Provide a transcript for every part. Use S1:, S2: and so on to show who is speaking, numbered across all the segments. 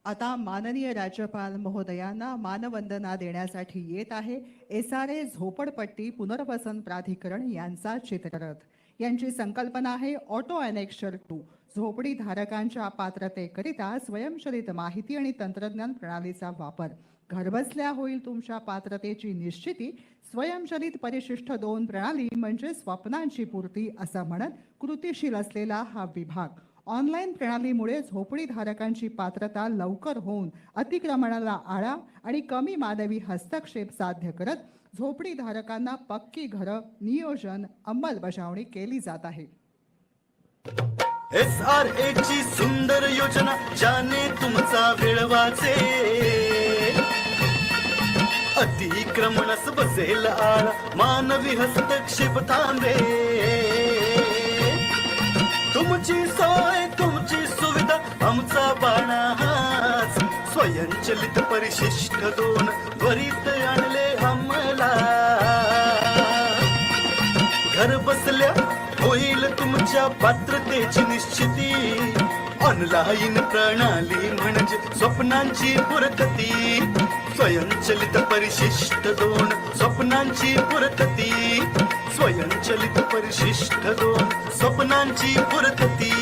S1: आता माननीय राज्यपाल महोदयांना मानवंदना देण्यासाठी येत आहे SRA झोपडपट्टी पुनर्वसन प्राधिकरण यांचा चित्ररथ। यांची संकल्पना आहे ऑटो ॲनेक्शर 2। झोपडी धारकांच्या पात्रतेकरिता स्वयंचलित माहिती आणि तंत्रज्ञान प्रणालीचा वापर। घरबसल्या होईल तुमच्या पात्रतेची निश्चिती। स्वयंचलित परिशिष्ट 2 प्रणाली म्हणजे स्वप्नांची पूर्ती असं म्हणत कृतीशील असलेला हा विभाग ऑनलाईन प्रणालीमुळे झोपडी धारकांची पात्रता लवकर होऊन अतिक्रमणाला आळा आणि कमी मानवी हस्तक्षेप साध्य करत झोपडी धारकांना पक्की घरं नियोजन अंमलबजावणी केली जात आहे।
S2: SRA ची सुंदर योजना ज्याने तुमचा वेळ वाचे, अतिक्रमणास बसेल आळा, मानवी हस्तक्षेप थांबे। तुमची सोय तुमची सुविधा आमचा बाणा हाच, स्वयंचलित परिशिष्ट 2 त्वरित आणले अंमला। घर बसल्या होईल तुमच्या पात्रतेची निश्चिती। ऑनलाईन प्रणाली म्हणजे स्वप्नांची पूर्तती। स्वयंचलित परिशिष्ट 2 स्वप्नांची पूर्तती। स्वयंचलित परिशिष्ट 2 स्वप्नांची पूर्तती।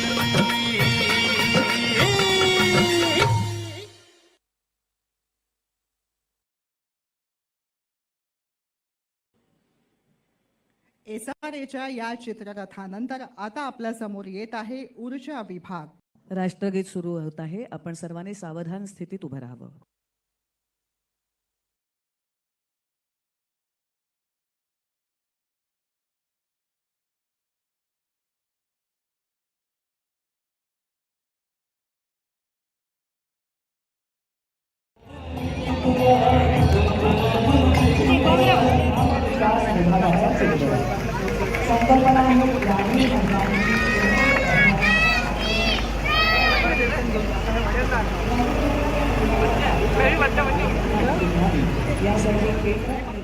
S1: SRAच्या या चित्ररथानंतर आता आपल्या समोर येत आहे ऊर्जा विभाग।
S3: राष्ट्रगीत सुरू होत आहे। आपण सर्वांनी सावधान स्थितीत उभं राहावं।
S4: यासाठी